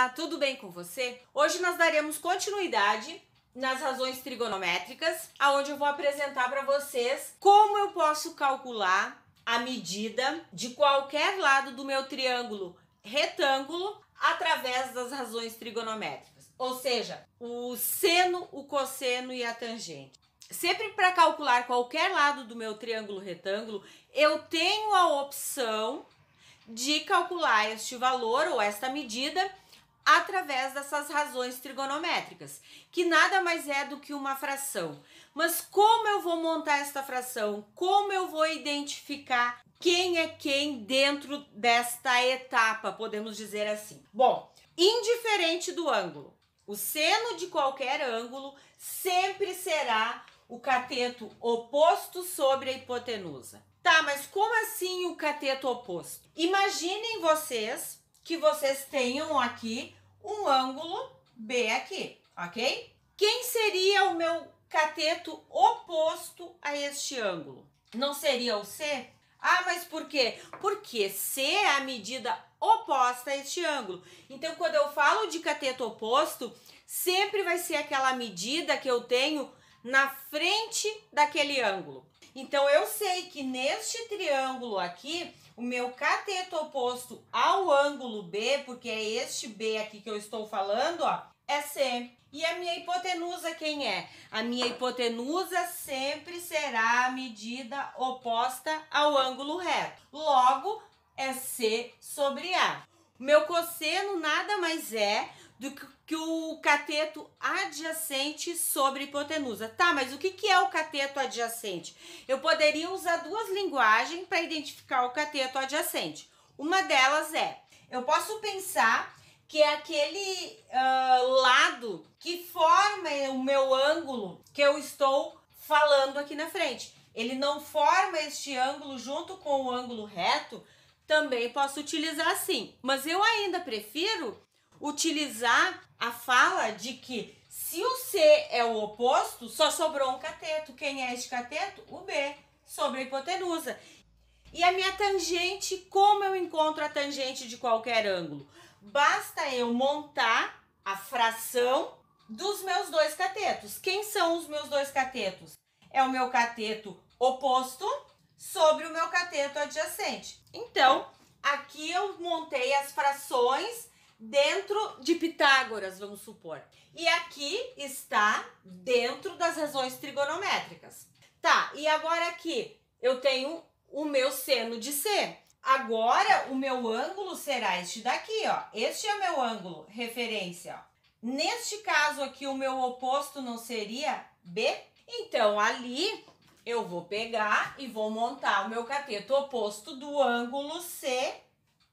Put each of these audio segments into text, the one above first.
Olá, tudo bem com você? Hoje nós daremos continuidade nas razões trigonométricas, aonde eu vou apresentar para vocês como eu posso calcular a medida de qualquer lado do meu triângulo retângulo através das razões trigonométricas, ou seja, o seno, o cosseno e a tangente. Sempre para calcular qualquer lado do meu triângulo retângulo, eu tenho a opção de calcular este valor ou esta medida através dessas razões trigonométricas, que nada mais é do que uma fração. Mas como eu vou montar esta fração? Como eu vou identificar quem é quem dentro desta etapa, podemos dizer assim? Bom, indiferente do ângulo, o seno de qualquer ângulo sempre será o cateto oposto sobre a hipotenusa. Tá, mas como assim o cateto oposto? Imaginem vocês que vocês tenham aqui um ângulo B aqui, ok? Quem seria o meu cateto oposto a este ângulo? Não seria o C? Ah, mas por quê? Porque C é a medida oposta a este ângulo. Então, quando eu falo de cateto oposto, sempre vai ser aquela medida que eu tenho na frente daquele ângulo. Então, eu sei que neste triângulo aqui, o meu cateto oposto ao ângulo B, porque é este B aqui que eu estou falando, ó, é C. E a minha hipotenusa quem é? A minha hipotenusa sempre será a medida oposta ao ângulo reto. Logo, é C sobre A. O meu cosseno nada mais é do que o cateto adjacente sobre a hipotenusa. Tá, mas o que é o cateto adjacente? Eu poderia usar duas linguagens para identificar o cateto adjacente. Uma delas eu posso pensar que é aquele lado que forma o meu ângulo que eu estou falando aqui na frente. Ele não forma este ângulo junto com o ângulo reto, também posso utilizar assim. Mas eu ainda prefiro utilizar a fala de que se o C é o oposto, só sobrou um cateto. Quem é este cateto? O B, sobre a hipotenusa. E a minha tangente, como eu encontro a tangente de qualquer ângulo? Basta eu montar a fração dos meus dois catetos. Quem são os meus dois catetos? É o meu cateto oposto sobre o meu cateto adjacente. Então, aqui eu montei as frações dentro de Pitágoras, vamos supor. E aqui está dentro das razões trigonométricas. Tá, e agora aqui eu tenho o meu seno de C. Agora o meu ângulo será este daqui, ó. Este é o meu ângulo, referência, ó. Neste caso aqui, o meu oposto não seria B? Então, ali eu vou pegar e vou montar o meu cateto oposto do ângulo C,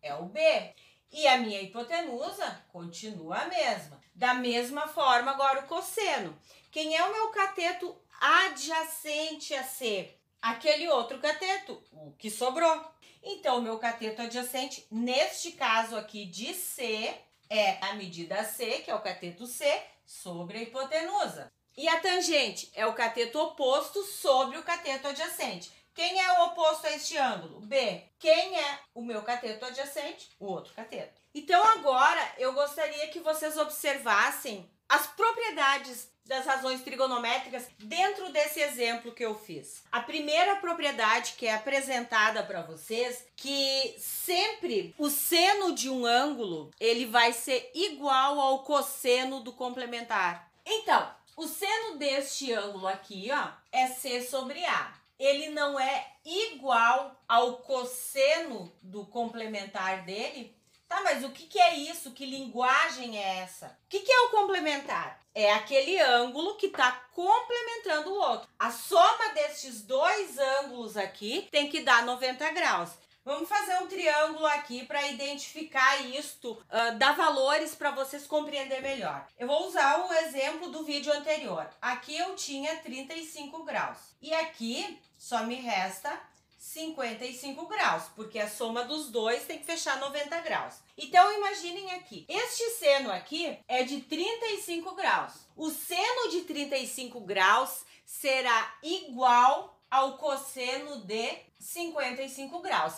é o B. E a minha hipotenusa continua a mesma. Da mesma forma, agora o cosseno. Quem é o meu cateto adjacente a C? Aquele outro cateto, o que sobrou. Então, o meu cateto adjacente, neste caso aqui de C, é a medida C, que é o cateto C, sobre a hipotenusa. E a tangente é o cateto oposto sobre o cateto adjacente. Quem é o oposto a este ângulo? B. Quem é o meu cateto adjacente? O outro cateto. Então, agora, eu gostaria que vocês observassem as propriedades das razões trigonométricas dentro desse exemplo que eu fiz. A primeira propriedade que é apresentada para vocês, que sempre o seno de um ângulo, ele vai ser igual ao cosseno do complementar. Então, o seno deste ângulo aqui, ó, é C sobre A. Ele não é igual ao cosseno do complementar dele? Tá, mas o que é isso? Que linguagem é essa? O que é o complementar? É aquele ângulo que está complementando o outro. A soma destes dois ângulos aqui tem que dar 90 graus. Vamos fazer um triângulo aqui para identificar isto, dar valores para vocês compreender melhor. Eu vou usar o exemplo do vídeo anterior. Aqui eu tinha 35 graus. E aqui só me resta 55 graus, porque a soma dos dois tem que fechar 90 graus. Então, imaginem aqui, este seno aqui é de 35 graus. O seno de 35 graus será igual ao cosseno de 55 graus.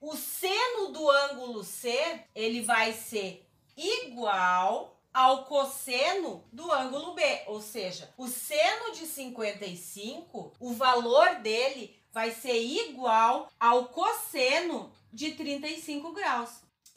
O seno do ângulo C, ele vai ser igual ao cosseno do ângulo B, ou seja, o seno de 55, o valor dele vai ser igual ao cosseno de 35 graus.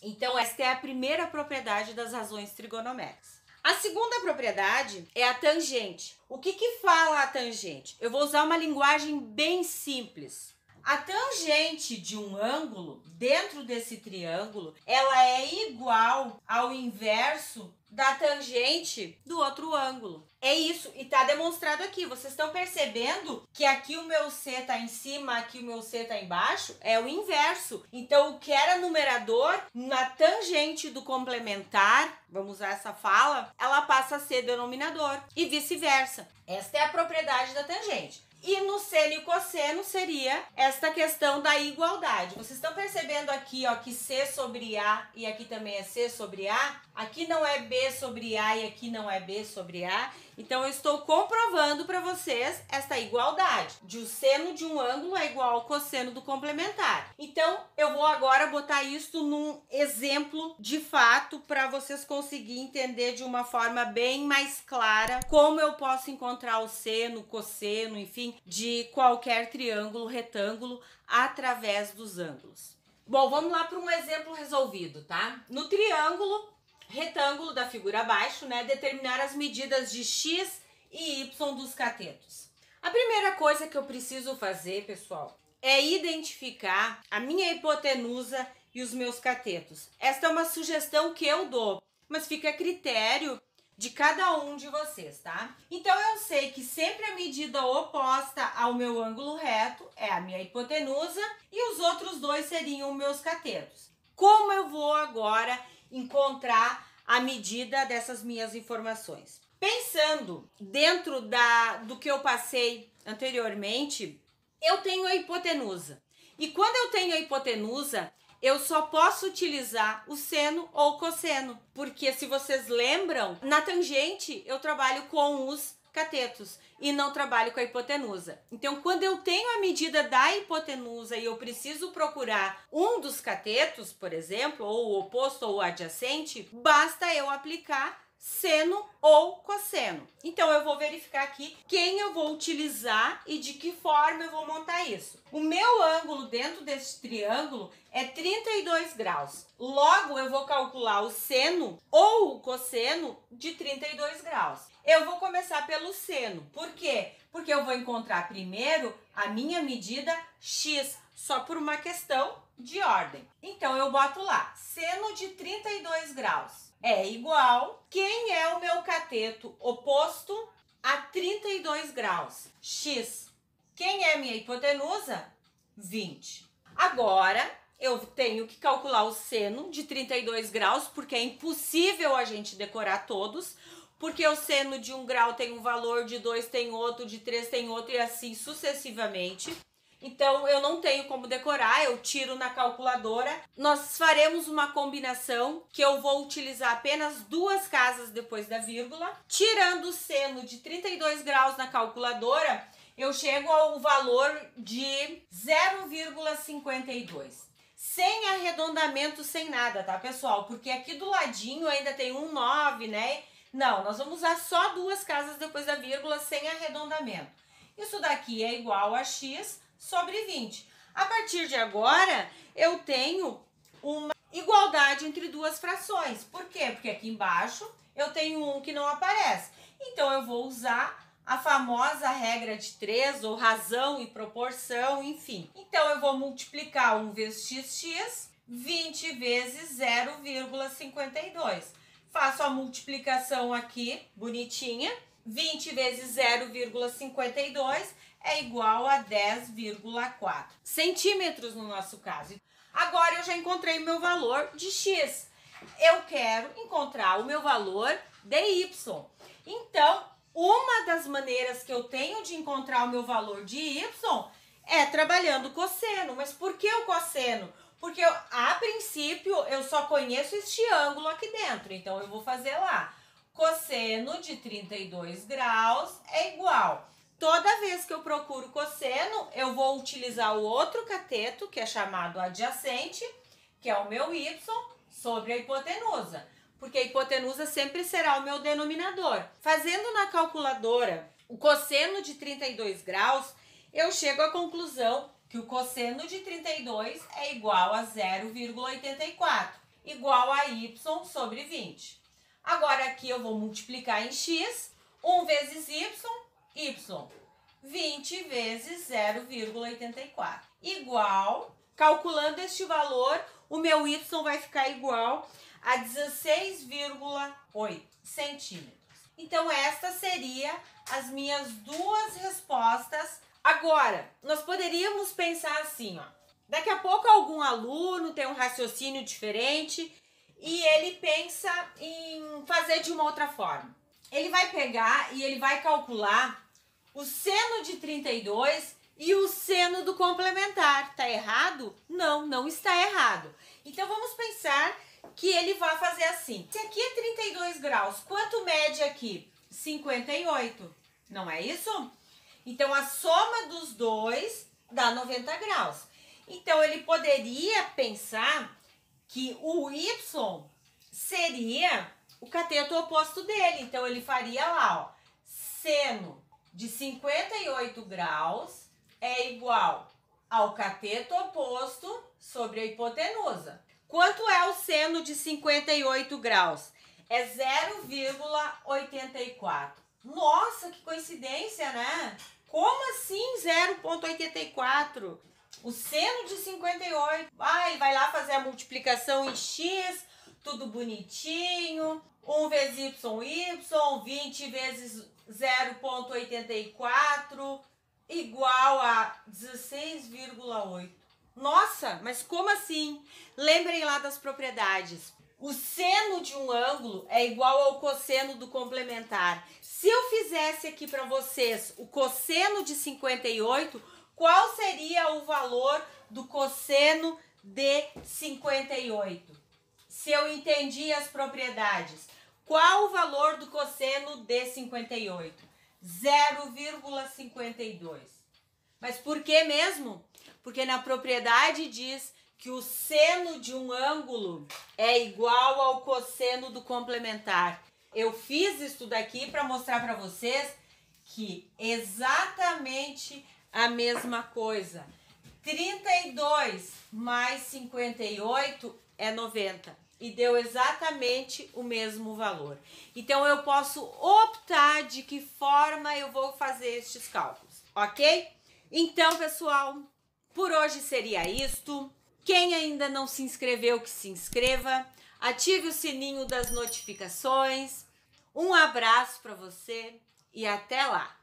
Então, esta é a primeira propriedade das razões trigonométricas. A segunda propriedade é a tangente. O que fala a tangente? Eu vou usar uma linguagem bem simples. A tangente de um ângulo dentro desse triângulo, ela é igual ao inverso da tangente do outro ângulo. É isso, e tá demonstrado aqui. Vocês estão percebendo que aqui o meu C tá em cima, aqui o meu C tá embaixo? É o inverso. Então, o que era numerador, na tangente do complementar, vamos usar essa fala, ela passa a ser denominador e vice-versa. Esta é a propriedade da tangente. E no seno e cosseno seria esta questão da igualdade. Vocês estão percebendo aqui, ó, que C sobre A e aqui também é C sobre A? Aqui não é B sobre A e aqui não é B sobre A. Então, eu estou comprovando para vocês esta igualdade. De o seno de um ângulo é igual ao cosseno do complementar. Então, eu vou agora botar isso num exemplo de fato para vocês conseguirem entender de uma forma bem mais clara como eu posso encontrar o seno, cosseno, enfim, de qualquer triângulo, retângulo, através dos ângulos. Bom, vamos lá para um exemplo resolvido, tá? No triângulo, retângulo da figura abaixo, né, determinar as medidas de x e y dos catetos. A primeira coisa que eu preciso fazer, pessoal, é identificar a minha hipotenusa e os meus catetos. Esta é uma sugestão que eu dou, mas fica a critério de cada um de vocês, tá? Então, eu sei que sempre a medida oposta ao meu ângulo reto é a minha hipotenusa e os outros dois seriam meus catetos. Como eu vou agora encontrar a medida dessas minhas informações? Pensando dentro do que eu passei anteriormente, eu tenho a hipotenusa. E quando eu tenho a hipotenusa, eu só posso utilizar o seno ou o cosseno, porque se vocês lembram, na tangente eu trabalho com os catetos e não trabalho com a hipotenusa. Então, quando eu tenho a medida da hipotenusa e eu preciso procurar um dos catetos, por exemplo, ou o oposto ou o adjacente, basta eu aplicar seno ou cosseno. Então, eu vou verificar aqui quem eu vou utilizar e de que forma eu vou montar isso. O meu ângulo dentro desse triângulo é 32 graus. Logo, eu vou calcular o seno ou o cosseno de 32 graus. Eu vou começar pelo seno. Por quê? Porque eu vou encontrar primeiro a minha medida x, só por uma questão de ordem. Então, eu boto lá, seno de 32 graus é igual, quem é o meu cateto oposto a 32 graus? X. Quem é a minha hipotenusa? 20. Agora, eu tenho que calcular o seno de 32 graus, porque é impossível a gente decorar todos, porque o seno de 1 grau tem um valor, de 2 tem outro, de 3 tem outro e assim sucessivamente. Então, eu não tenho como decorar, eu tiro na calculadora. Nós faremos uma combinação que eu vou utilizar apenas 2 casas depois da vírgula. Tirando o seno de 32 graus na calculadora, eu chego ao valor de 0,52. Sem arredondamento, sem nada, tá, pessoal? Porque aqui do ladinho ainda tem um 9, né? Não, nós vamos usar só 2 casas depois da vírgula, sem arredondamento. Isso daqui é igual a x sobre 20. A partir de agora, eu tenho uma igualdade entre 2 frações. Por quê? Porque aqui embaixo eu tenho um que não aparece. Então, eu vou usar a famosa regra de 3, ou razão e proporção, enfim. Então, eu vou multiplicar 1 vezes xx, 20 vezes 0,52. Faço a multiplicação aqui, bonitinha. 20 vezes 0,52 é igual a 10,4 centímetros no nosso caso. Agora eu já encontrei o meu valor de x. Eu quero encontrar o meu valor de y. Então, uma das maneiras que eu tenho de encontrar o meu valor de y é trabalhando cosseno. Mas por que o cosseno? Porque a princípio eu só conheço este ângulo aqui dentro. Então, eu vou fazer lá. Cosseno de 32 graus é igual. Toda vez que eu procuro cosseno, eu vou utilizar o outro cateto, que é chamado adjacente, que é o meu y, sobre a hipotenusa. porque a hipotenusa sempre será o meu denominador. Fazendo na calculadora o cosseno de 32 graus, eu chego à conclusão que o cosseno de 32 é igual a 0,84, igual a y sobre 20. Agora aqui eu vou multiplicar em x, 1 vezes y, 20 vezes 0,84, igual, calculando este valor, o meu y vai ficar igual a 16,8 centímetros. Então, esta seria as minhas duas respostas. Agora, nós poderíamos pensar assim, ó. Daqui a pouco algum aluno tem um raciocínio diferente e ele pensa em fazer de uma outra forma. Ele vai pegar e ele vai calcular o seno de 32 e o seno do complementar. Tá errado? Não, não está errado. Então, vamos pensar que ele vai fazer assim. Se aqui é 32 graus, quanto mede aqui? 58, não é isso? Então, a soma dos dois dá 90 graus. Então, ele poderia pensar que o y seria o cateto oposto dele. Então, ele faria lá, ó, seno de 58 graus é igual ao cateto oposto sobre a hipotenusa. Quanto é o seno de 58 graus? É 0,84. Nossa, que coincidência, né? Como assim 0,84? O seno de 58. Ah, ele vai lá fazer a multiplicação em x, tudo bonitinho. 1 vezes y, 20 vezes 0,84 igual a 16,8. Nossa, mas como assim? Lembrem lá das propriedades. O seno de um ângulo é igual ao cosseno do complementar. Se eu fizesse aqui para vocês o cosseno de 58, qual seria o valor do cosseno de 58? Se eu entendi as propriedades, qual o valor do cosseno de 58? 0,52. Mas por que mesmo? Porque na propriedade diz que o seno de um ângulo é igual ao cosseno do complementar. Eu fiz isso daqui para mostrar para vocês que exatamente a mesma coisa. 32 mais 58 é 90 e deu exatamente o mesmo valor. Então, eu posso optar de que forma eu vou fazer estes cálculos, ok? Então, pessoal, por hoje seria isto. Quem ainda não se inscreveu, que se inscreva. Ative o sininho das notificações. Um abraço para você e até lá!